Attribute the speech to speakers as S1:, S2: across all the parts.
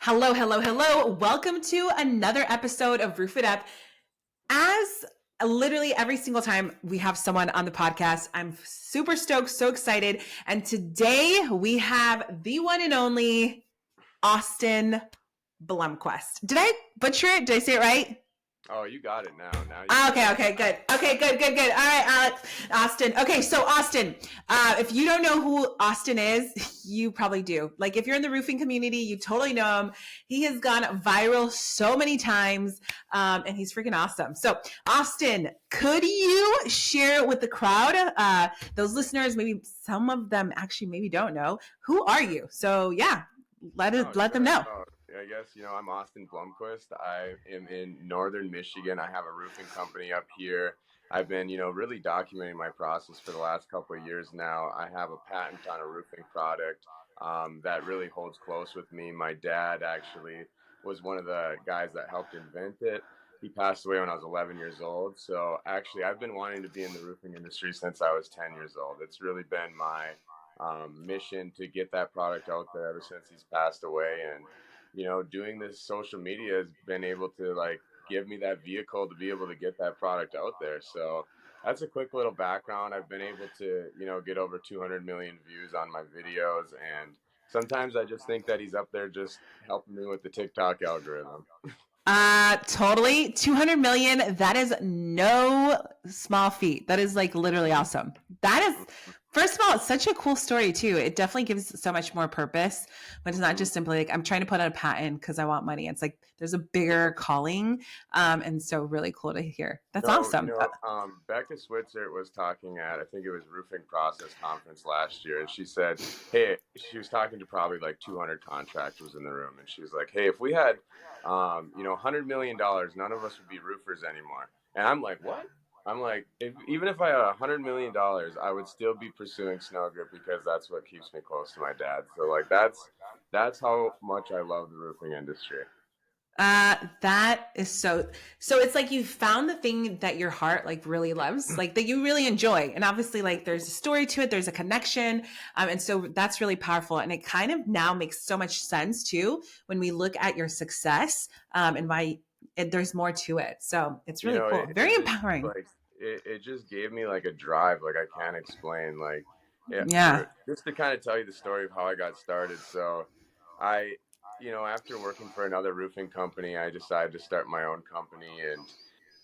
S1: Hello, hello, hello. Welcome to another episode of Roof It Up. As literally every single time we have someone on the podcast, I'm super stoked, so excited. And today we have the one and only Austin Blomquist. Did I butcher it? Did I say it right?
S2: Oh, you got it now.
S1: Okay, good. All right, Alex, Austin. Okay, so Austin, if you don't know who Austin is, you probably do. Like if you're in the roofing community, you totally know him. He has gone viral so many times, and he's freaking awesome. So Austin, could you share with the crowd, those listeners, maybe some of them actually maybe don't know, who are you? So yeah, let them know.
S2: I guess, I'm Austin Blomquist. I am in northern Michigan. I have a roofing company up here. I've been, really documenting my process for the last couple of years now. I have a patent on a roofing product that really holds close with me. My dad actually was one of the guys that helped invent it. He passed away when I was 11 years old. So actually, I've been wanting to be in the roofing industry since I was 10 years old. It's really been my mission to get that product out there ever since he's passed away. And doing this social media has been able to give me that vehicle to be able to get that product out there. So that's a quick little background. I've been able to, get over 200 million views on my videos. And sometimes I just think that he's up there just helping me with the TikTok algorithm.
S1: Totally. 200 million. That is no small feat. That is literally awesome. That is, first of all, it's such a cool story too. It definitely gives so much more purpose, but it's not just simply I'm trying to put out a patent because I want money. It's there's a bigger calling. And so really cool to hear. That's awesome.
S2: Becca Switzer was talking at, I think it was Roofing Process Conference last year. And she said, hey, she was talking to probably 200 contractors in the room. And she was like, hey, if we had, $100 million, none of us would be roofers anymore. And I'm like, what? I'm like, even if I had $100 million, I would still be pursuing snow grip because that's what keeps me close to my dad. So that's how much I love the roofing industry.
S1: That is so it's you found the thing that your heart really loves, that you really enjoy. And obviously there's a story to it, there's a connection. And so that's really powerful. And it kind of now makes so much sense too, when we look at your success, and why there's more to it. So it's really cool. Very empowering.
S2: It just gave me a drive, I can't explain. Just to kind of tell you the story of how I got started. So after working for another roofing company, I decided to start my own company, and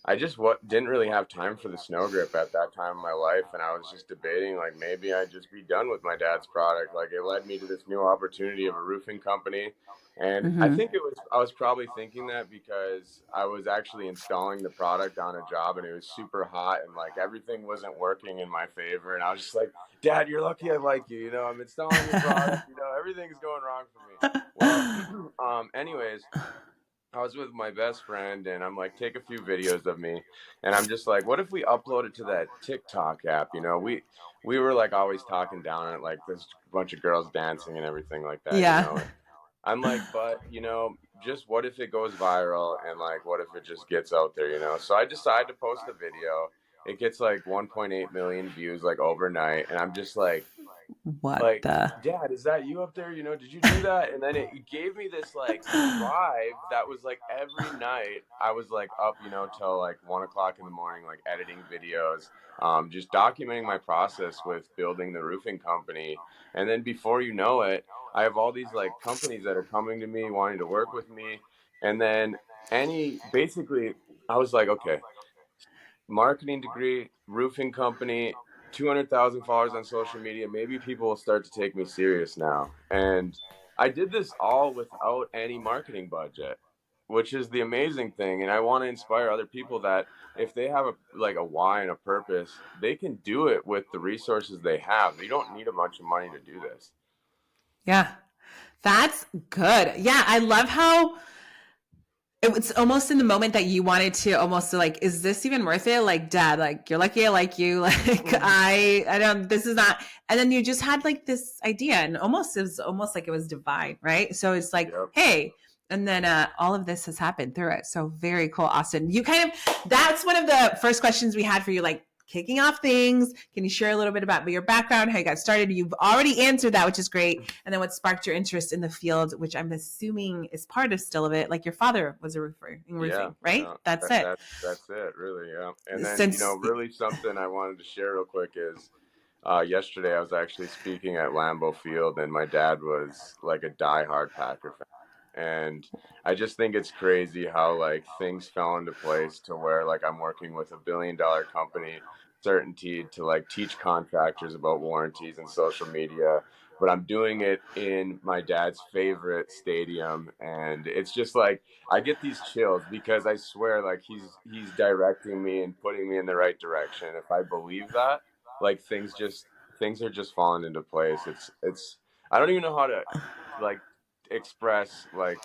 S2: I just didn't really have time for the snow grip at that time of my life. And I was just debating, maybe I'd just be done with my dad's product. It led me to this new opportunity of a roofing company. And I think I was probably thinking that because I was actually installing the product on a job and it was super hot and everything wasn't working in my favor. And I was just like, Dad, you're lucky I like you. I'm installing your product. Everything's going wrong for me. Well, anyways, I was with my best friend and I'm like, take a few videos of me. And I'm just like, what if we upload it to that TikTok app? We were always talking down at there's a bunch of girls dancing and everything like that.
S1: Yeah.
S2: I'm like, but just what if it goes viral and what if it just gets out there, So I decided to post a video. It gets 1.8 million views overnight, and I'm just like,
S1: what the?
S2: Dad, is that you up there? Did you do that? And then it gave me this drive that was every night I was up, till 1 o'clock in the morning, editing videos, just documenting my process with building the roofing company. And then before you know it, I have all these companies that are coming to me wanting to work with me. And then basically I was like, okay, marketing degree, roofing company, 200,000 followers on social media. Maybe people will start to take me serious now. And I did this all without any marketing budget, which is the amazing thing. And I want to inspire other people that if they have a why and a purpose, they can do it with the resources they have. You don't need a bunch of money to do this.
S1: Yeah, that's good. Yeah, I love how it was almost in the moment that you wanted to almost is this even worth it? Dad, you're lucky I like you. I don't, this is not. And then you just had this idea and it was almost like it was divine, right? So it's yep. Hey, and then all of this has happened through it. So very cool, Austin. You that's one of the first questions we had for you. kicking off things. Can you share a little bit about your background, how you got started? You've already answered that, which is great. And then what sparked your interest in the field, which I'm assuming is part of still of it. Like your father was a roofer in roofing, right?
S2: No,
S1: That's it.
S2: that's it, really. Yeah. And then,
S1: Since
S2: really something I wanted to share real quick is yesterday I was actually speaking at Lambeau Field, and my dad was like a diehard Packer fan. And I just think it's crazy how like things fell into place to where like I'm working with $1 billion company, certainty to like teach contractors about warranties and social media, but I'm doing it in my dad's favorite stadium, and it's just like I get these chills because I swear like he's directing me and putting me in the right direction. If I believe that, like things are just falling into place. It's I don't even know how to like express like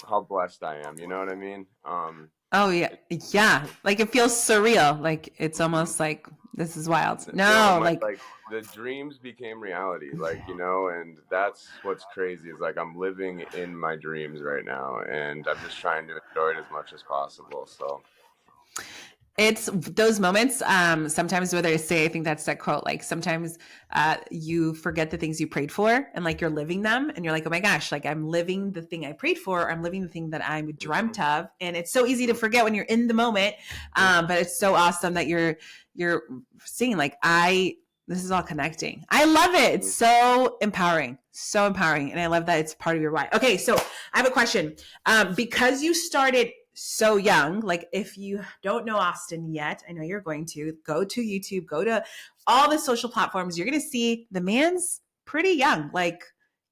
S2: how blessed I am. You know what I mean?
S1: oh yeah, yeah. Like it feels surreal. Like it's
S2: Mhm.
S1: almost like this is wild.
S2: No,
S1: No, like
S2: like the dreams became reality, like, and that's what's crazy is like I'm living in my dreams right now, and I'm just trying to enjoy it as much as possible. So
S1: it's those moments. Sometimes whether I say, I think that's that quote, like sometimes you forget the things you prayed for and like you're living them and you're like, oh my gosh, like I'm living the thing I prayed for, or I'm living the thing that I dreamt of. And it's so easy to forget when you're in the moment. But it's so awesome that you're seeing like this is all connecting. I love it. It's so empowering. So empowering. And I love that it's part of your why. Okay, so I have a question. Because you started so young, like if you don't know Austin yet, I know you're going to go to YouTube, go to all the social platforms. You're going to see the man's pretty young. Like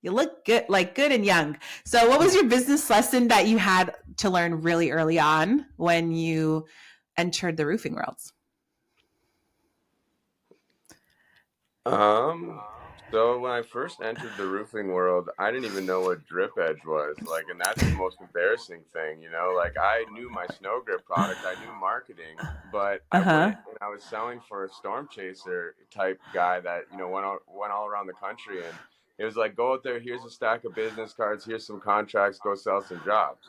S1: you look good, like good and young. So what was your business lesson that you had to learn really early on when you entered the roofing world?
S2: So when I first entered the roofing world, I didn't even know what drip edge was. Like, and that's the most embarrassing thing, Like I knew my snow grip product, I knew marketing, but I
S1: Uh-huh.
S2: went and I was selling for a storm chaser type guy that, went all around the country, and it was like, go out there, here's a stack of business cards, here's some contracts, go sell some jobs.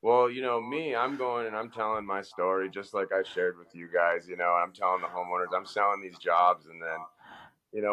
S2: Well, me, I'm going and I'm telling my story just like I shared with you guys, I'm telling the homeowners, I'm selling these jobs, and then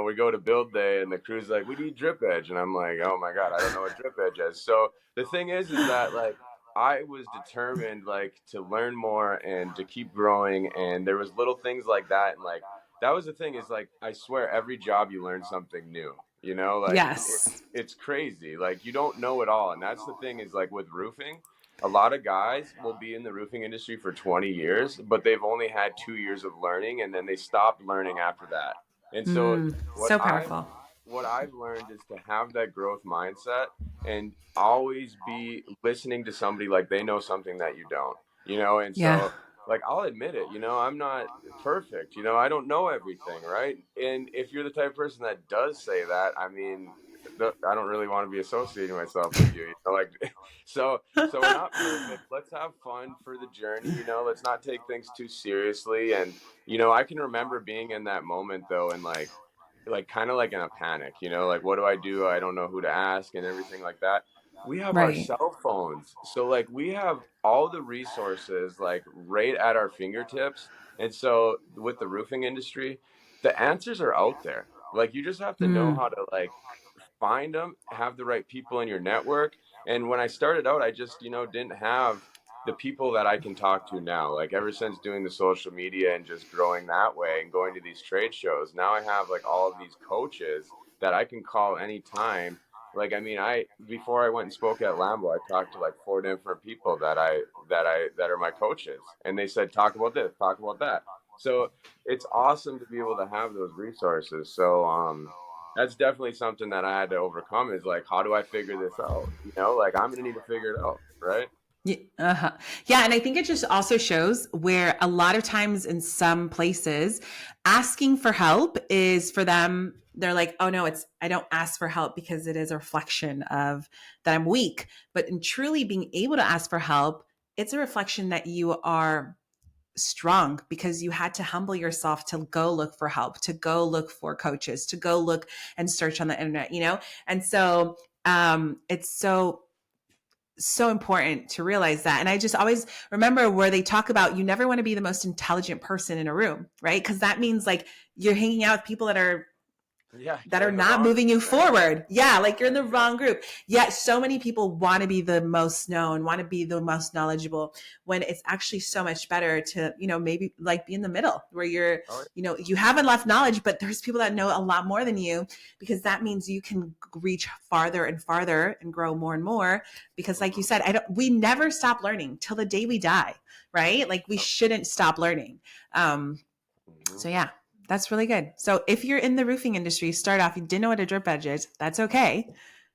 S2: we go to build day and the crew's like, we need drip edge. And I'm like, oh my God, I don't know what drip edge is. So the thing is that like, I was determined like to learn more and to keep growing. And there was little things like that. And like, that was the thing is like, I swear every job you learn something new, like
S1: Yes.
S2: it's crazy. Like you don't know it all. And that's the thing is like with roofing, a lot of guys will be in the roofing industry for 20 years, but they've only had 2 years of learning and then they stopped learning after that. And so what
S1: So
S2: I've
S1: powerful.
S2: what I've learned is to have that growth mindset and always be listening to somebody like they know something that you don't, and
S1: Yeah.
S2: so like I'll admit it, I'm not perfect, I don't know everything, right? And if you're the type of person that does say that, I mean, I don't really want to be associating myself with you, like so we're not perfect. Let's have fun for the journey, let's not take things too seriously. And I can remember being in that moment though, and like kind of like in a panic, like what do I do? I don't know who to ask and everything like that. We have our
S1: Right.
S2: cell phones. So like we have all the resources like right at our fingertips. And so with the roofing industry, the answers are out there. Like you just have to know how to like find them, have the right people in your network. And when I started out, I just, didn't have the people that I can talk to now. Like ever since doing the social media and just growing that way and going to these trade shows, now I have like all of these coaches that I can call anytime. Like I mean, I before I went and spoke at Lambeau, I talked to like 4 different people that are my coaches, and they said talk about this, talk about that. So it's awesome to be able to have those resources. So that's definitely something that I had to overcome is like, how do I figure this out? Like I'm gonna need to figure it out, right?
S1: Yeah, uh-huh. Yeah, and I think it just also shows where a lot of times in some places, asking for help is for them. They're like, oh no, I don't ask for help because it is a reflection of that I'm weak. But in truly being able to ask for help, it's a reflection that you are strong because you had to humble yourself to go look for help, to go look for coaches, to go look and search on the internet, And so it's so so important to realize that. And I just always remember where they talk about you never want to be the most intelligent person in a room, right? Because that means like you're hanging out with people that are
S2: Yeah,
S1: that
S2: you're
S1: are
S2: in the
S1: not
S2: wrong
S1: moving you
S2: group, man.
S1: forward. Yeah, like you're in the
S2: Yeah,
S1: wrong group. Yet so many people want to be the most known, want to be the most knowledgeable when it's actually so much better to, maybe like be in the middle where you're,
S2: oh,
S1: you have enough knowledge, but there's people that know a lot more than you because that means you can reach farther and farther and grow more and more. Because like you said, we never stop learning till the day we die, right? Like we shouldn't stop learning. Um,
S2: mm-hmm.
S1: so yeah, that's really good. So if you're in the roofing industry, start off, you didn't know what a drip edge is, that's okay.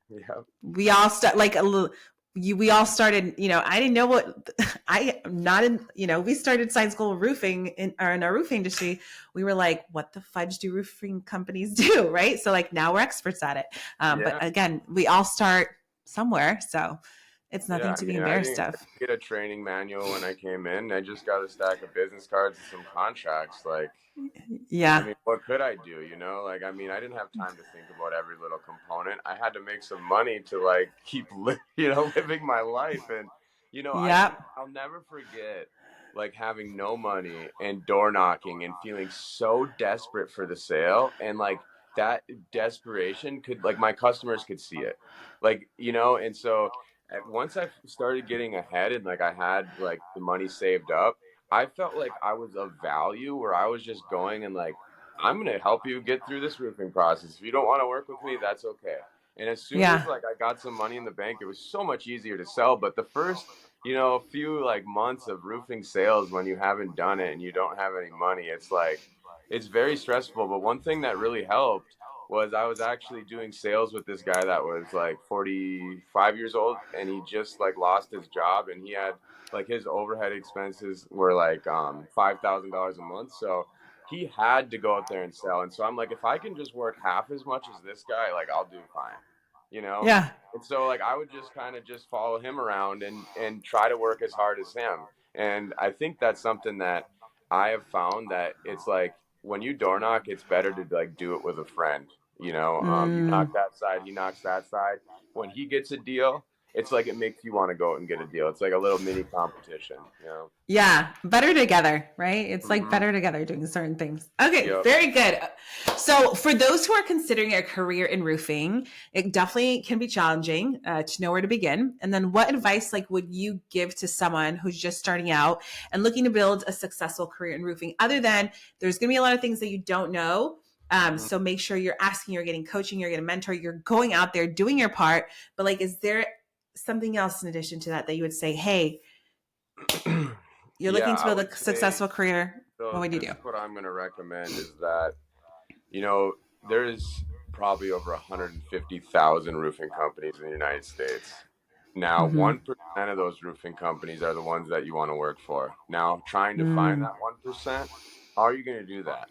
S2: Yeah,
S1: We all start like a little we all started, I didn't know what I am not in, we started Saenz Global roofing in our roofing industry. We were like, what the fudge do roofing companies do? Right. So like now we're experts at it. But
S2: yeah.
S1: again, we all start somewhere. So it's
S2: Yeah,
S1: nothing
S2: I
S1: to be
S2: mean,
S1: embarrassed
S2: I
S1: of.
S2: didn't get a training manual when I came in. I just got a stack of business cards and some contracts. Like, I
S1: Yeah.
S2: mean, what could I do? Like, I mean, I didn't have time to think about every little component. I had to make some money to like keep, living my life. And,
S1: Yeah.
S2: I'll never forget like having no money and door knocking and feeling so desperate for the sale. And like that desperation could, like, my customers could see it, like, and so once I started getting ahead and like I had like the money saved up, I felt like I was of value where I was just going and like, I'm going to help you get through this roofing process. If you don't want to work with me, that's okay. And as soon as
S1: Yeah.
S2: like I got some money in the bank, it was so much easier to sell. But the first, few like months of roofing sales when you haven't done it and you don't have any money, it's like, it's very stressful. But one thing that really helped was I was actually doing sales with this guy that was like 45 years old, and he just like lost his job, and he had like his overhead expenses were like $5,000 a month. So he had to go out there and sell. And so I'm like, if I can just work half as much as this guy, like I'll do fine, you know?
S1: Yeah.
S2: And so like I would just kind of just follow him around and try to work as hard as him. And I think that's something that I have found, that it's like when you door knock, it's better to like do it with a friend. You knock
S1: Mm.
S2: that side, he knocks that side. When he gets a deal, it's like it makes you want to go out and get a deal. It's like a little mini competition.
S1: Yeah, better together, right? It's like
S2: Mm-hmm.
S1: better together doing certain things. Okay,
S2: Yep.
S1: very good. So, for those who are considering a career in roofing, it definitely can be challenging to know where to begin. And then, what advice like would you give to someone who's just starting out and looking to build a successful career in roofing? Other than there's going to be a lot of things that you don't know.
S2: Mm-hmm.
S1: So make sure you're asking, you're getting coaching, you're getting mentor, you're going out there doing your part. But like, is there something else in addition to that you would say, hey, you're
S2: Yeah,
S1: looking to
S2: I
S1: build
S2: would
S1: a
S2: say,
S1: successful career, what
S2: so
S1: would you
S2: this
S1: do?
S2: is what I'm going to recommend is that, you know, there's probably over 150,000 roofing companies in the United States. Now,
S1: Mm-hmm.
S2: 1% of those roofing companies are the ones that you want to work for. Now, trying to find
S1: Mm.
S2: that 1%, how are you going to do that?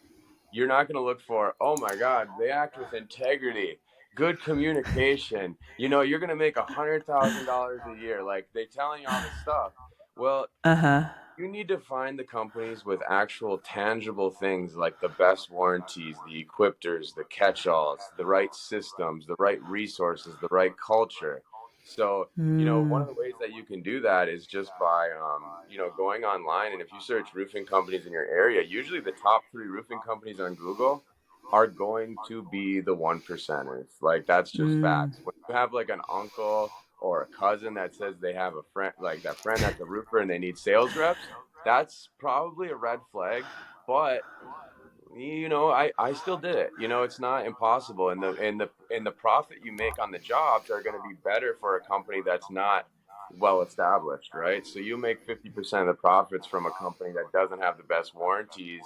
S2: You're not going to look for, oh my God, they act with integrity, good communication. You're going to make $100,000 a year. Like they telling you all this stuff. Well,
S1: Uh-huh.
S2: you need to find the companies with actual tangible things like the best warranties, the equipters, the catch-alls, the right systems, the right resources, the right culture. So, one
S1: Mm.
S2: of the ways that you can do that is just by, going online. And if you search roofing companies in your area, usually the top 3 roofing companies on Google are going to be the 1%ers. Like that's just
S1: Mm.
S2: facts. When you have like an uncle or a cousin that says they have a friend, like that friend that's a roofer and they need sales reps, that's probably a red flag. But I still did it. It's not impossible, and the profit you make on the jobs are going to be better for a company that's not well established, right? So you make 50% of the profits from a company that doesn't have the best warranties,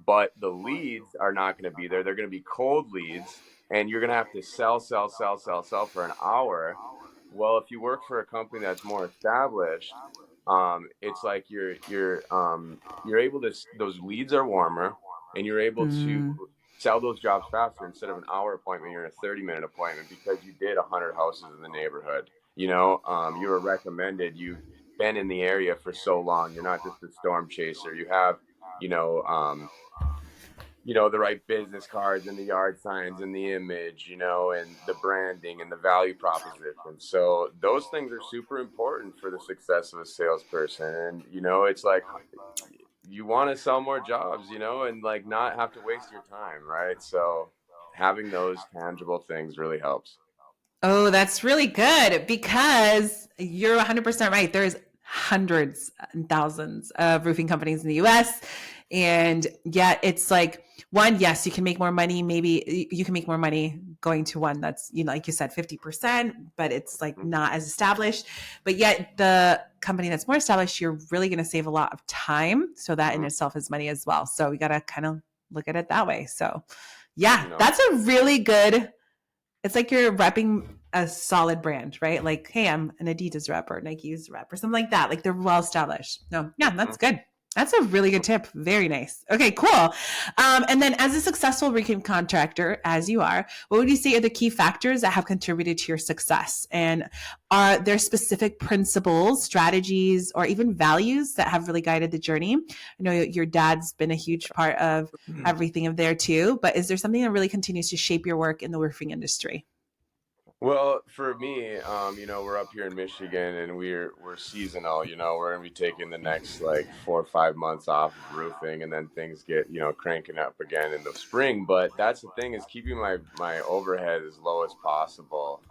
S2: but the leads are not going to be there. They're going to be cold leads, and you're going to have to sell, sell, sell, sell, sell for an hour. Well, if you work for a company that's more established, it's like you're able to, those leads are warmer, and you're able to
S1: Mm.
S2: sell those jobs faster. Instead of an hour appointment, you're in a 30-minute appointment because you did 100 houses in the neighborhood. You were recommended. You've been in the area for so long. You're not just a storm chaser. You have, you know, um, the right business cards and the yard signs and the image, and the branding and the value proposition. So those things are super important for the success of a salesperson. And, it's like you want to sell more jobs, and like not have to waste your time, right? So having those tangible things really helps.
S1: Oh, that's really good because you're 100% right. There's hundreds and thousands of roofing companies in the US. And yet it's like one, yes, you can make more money. Maybe you can make more money going to one that's, like you said, 50%, but it's like not as established. But yet the company that's more established, you're really going to save a lot of time. So that in itself is money as well. So we got to kind of look at it that way. So yeah, that's a really good, it's like you're repping a solid brand, right? Like, hey, I'm an Adidas rep or Nike's rep or something like that. Like they're well established. No, yeah, that's good. That's a really good tip. Very nice. Okay, cool. And then as a successful roofing contractor, as you are, what would you say are the key factors that have contributed to your success? And are there specific principles, strategies, or even values that have really guided the journey? I know your dad's been a huge part of everything of there too, but is there something that really continues to shape your work in the roofing industry?
S2: Well, for me, we're up here in Michigan and we're seasonal. We're gonna be taking the next like 4 or 5 months off of roofing, and then things get cranking up again in the spring. But that's the thing, is keeping my overhead as low as possible,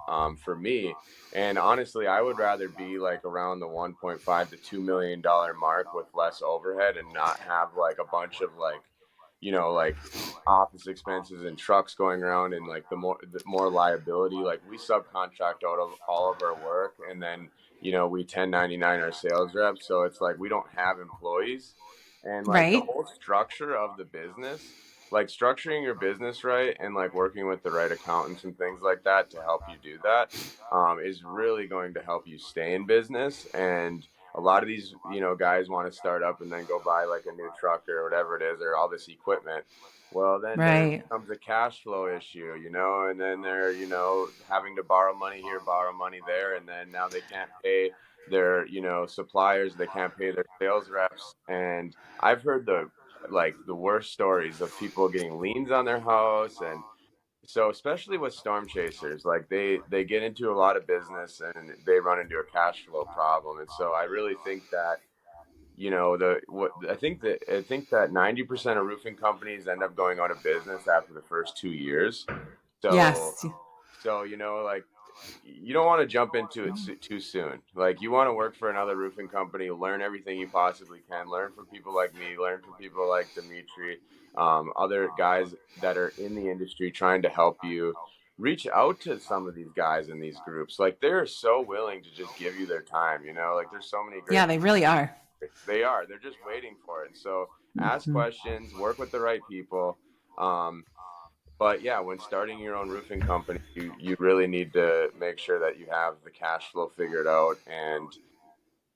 S2: for me. And honestly, I would rather be like around the 1.5 to $2 million mark with less overhead and not have like a bunch of like office expenses and trucks going around, and like the more liability. Like we subcontract out of all of our work, and then we 1099 our sales reps, so it's like we don't have employees. And like the
S1: Right.
S2: whole structure of the business, like structuring your business right and like working with the right accountants and things like that to help you do that, is really going to help you stay in business. And a lot of these guys want to start up and then go buy like a new truck or whatever it is, or all this equipment. Well, then there
S1: Right.
S2: becomes a cash flow issue, and then they're having to borrow money here, borrow money there, and then now they can't pay their suppliers, they can't pay their sales reps. And I've heard the worst stories of people getting liens on their house. And so especially with storm chasers, like they get into a lot of business and they run into a cash flow problem. And so I really think that the what I think that 90% of roofing companies end up going out of business after the first 2 years. So
S1: Yes.
S2: like you don't want to jump into it too soon. Like you want to work for another roofing company, learn everything you possibly can, learn from people like me, learn from people like Dimitri, other guys that are in the industry trying to help you. Reach out to some of these guys in these groups. Like they're so willing to just give you their time. Like there's so many
S1: Yeah,
S2: great
S1: they
S2: people.
S1: really are.
S2: They are. They're just waiting for it. And so ask
S1: Mhm.
S2: questions, work with the right people. Um, but yeah, when starting your own roofing company, you really need to make sure that you have the cash flow figured out. And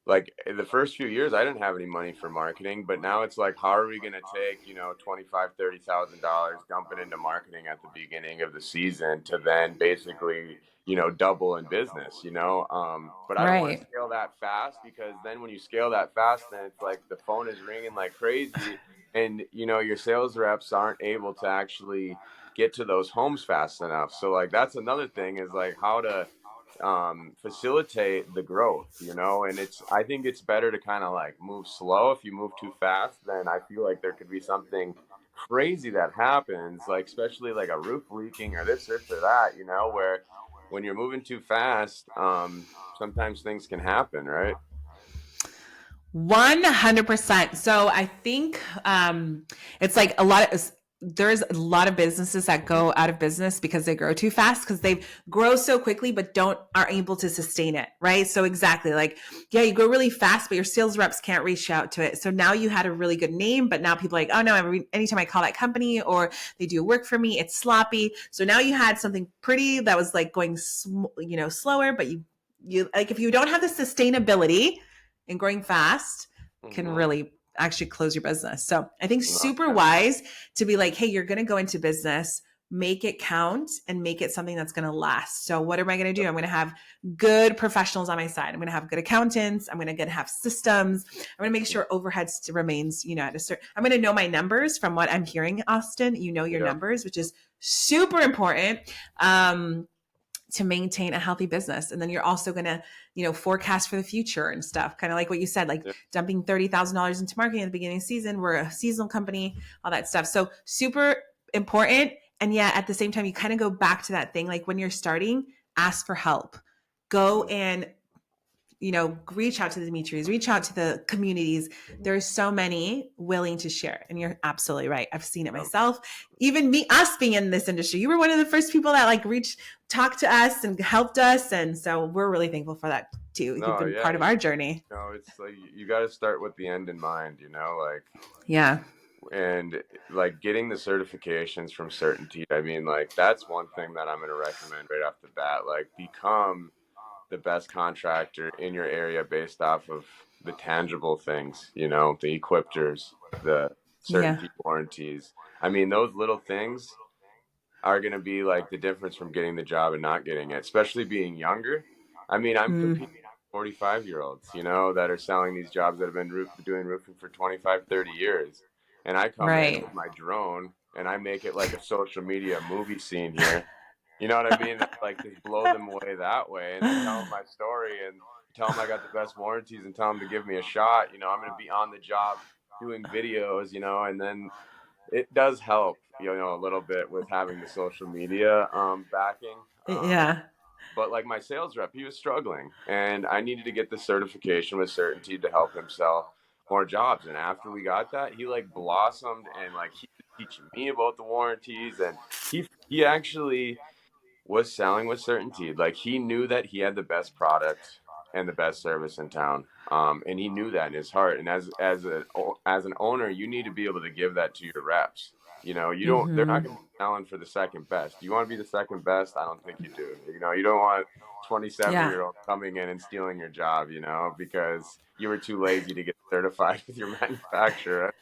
S2: like in the first few years, I didn't have any money for marketing, but now it's like, how are we going to take, 25, $30,000, dump it into marketing at the beginning of the season to then basically, double in business, but I don't want to
S1: Right.
S2: scale that fast, because then when you scale that fast, then it's like the phone is ringing like crazy, and, your sales reps aren't able to actually get to those homes fast enough. So like, that's another thing, is like how to facilitate the growth, and I think it's better to kind of like move slow. If you move too fast, then I feel like there could be something crazy that happens, like especially like a roof leaking or this or that, where when you're moving too fast, sometimes things can happen, right?
S1: 100%. So I think it's like there's a lot of businesses that go out of business because they grow too fast, because they grow so quickly but aren't able to sustain it, right? So exactly, like, yeah, you grow really fast but your sales reps can't reach out to it. So now you had a really good name, but now people are like, oh no, anytime I call that company or they do work for me, it's sloppy. So now you had something pretty that was like going slower, but you like, if you don't have the sustainability and growing fast, can
S2: Mm-hmm.
S1: really actually close your business. So I think
S2: No,
S1: super
S2: yeah.
S1: wise to be like, hey, you're going to go into business, make it count and make it something that's going to last. So what am I going to do? I'm going to have good professionals on my side. I'm going to have good accountants. I'm going to have systems. I'm going to make sure overhead remains, at a certain, I'm going to know my numbers from what I'm hearing, Austin, your numbers, which is super important. To maintain a healthy business. And then you're also going to, forecast for the future and stuff. Kind of like what you said, like dumping $30,000 into marketing at the beginning of the season. We're a seasonal company, all that stuff. So super important. And yet at the same time, you kind of go back to that thing. Like when you're starting, ask for help, go and, reach out to the Dimitris, reach out to the communities. There's so many willing to share. And you're absolutely right. I've seen it myself. Even us being in this industry, you were one of the first people that talked to us and helped us. And so we're really thankful for that too. You've been part of our journey.
S2: It's like, you got to start with the end in mind, and getting the certifications from Certainty. I mean, that's one thing that I'm going to recommend right off the bat, become the best contractor in your area based off of the tangible things, the equipters, the Certainty warranties. I mean, those little things are going to be the difference from getting the job and not getting it, especially being younger. I mean, I'm competing with 45-year-olds, that are selling these jobs that have been doing roofing for 25, 30 years. And I come in with my drone and I make it like a social media movie scene here. You know what I mean? Just blow them away that way, and then tell them my story and tell them I got the best warranties and tell them to give me a shot. I'm going to be on the job doing videos, and then it does help, a little bit with having the social media backing. But my sales rep, he was struggling, and I needed to get the certification with Certainty to help him sell more jobs. And after we got that, he blossomed, and he was teaching me about the warranties, and he actually was selling with Certainty. He knew that he had the best product and the best service in town. And he knew that in his heart. And as an owner, you need to be able to give that to your reps. You don't, they're not going to be selling for the second best. Do you want to be the second best? I don't think you do. You don't want 27-year-old coming in and stealing your job, because you were too lazy to get certified with your manufacturer.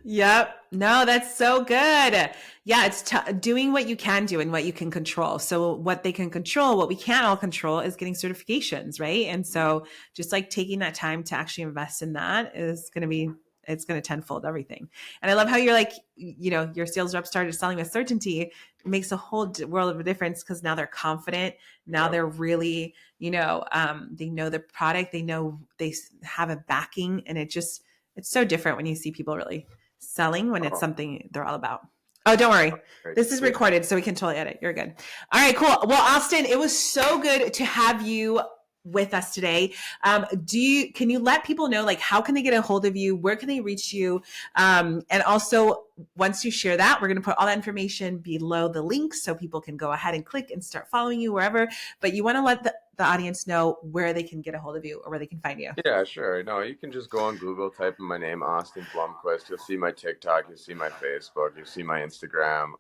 S1: Yep. No, that's so good. Yeah. It's doing what you can do and what you can control. So what they can control, what we can't all control is getting certifications. Right. And so just taking that time to actually invest in that is going to be, it's going to tenfold everything. And I love how you're your sales rep started selling with Certainty. It makes a whole world of a difference because now they're confident. Now they're really, they know the product, they know they have a backing, and it's so different when you see people really selling when it's something they're all about. Oh, don't worry. This is recorded, so we can totally edit. You're good. All right, cool. Well, Austin, it was so good to have you with us today. Can you let people know, how can they get a hold of you? Where can they reach you? And also, once you share that, we're going to put all that information below the link so people can go ahead and click and start following you wherever. But you want to let the audience know where they can get a hold of you or where they can find you.
S2: Yeah, sure. No, you can just go on Google, type in my name, Austin Blomquist. You'll see my TikTok, you'll see my Facebook, you'll see my Instagram.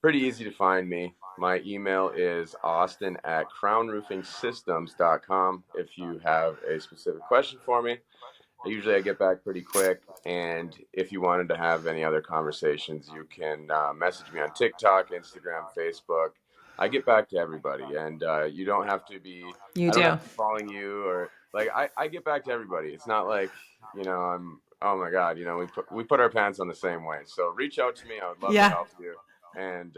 S2: Pretty easy to find me. My email is austin@crownroofingsystems.com. If you have a specific question for me, usually I get back pretty quick. And if you wanted to have any other conversations, you can message me on TikTok, Instagram, Facebook. I get back to everybody, and you don't have to be. I don't have to be following you or I get back to everybody. It's not I'm. Oh my God, we put our pants on the same way. So reach out to me. I would love to help you and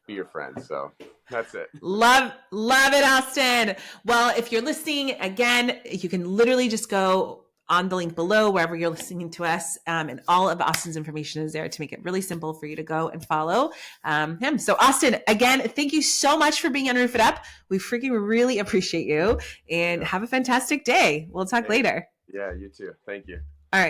S2: be your friend. So that's it.
S1: Love it, Austin. Well, if you're listening again, you can literally just go on the link below wherever you're listening to us, and all of Austin's information is there to make it really simple for you to go and follow him. So Austin, again, thank you so much for being on Roof It Up. We freaking really appreciate you, and have a fantastic day. We'll talk later.
S2: Yeah, you too. Thank you.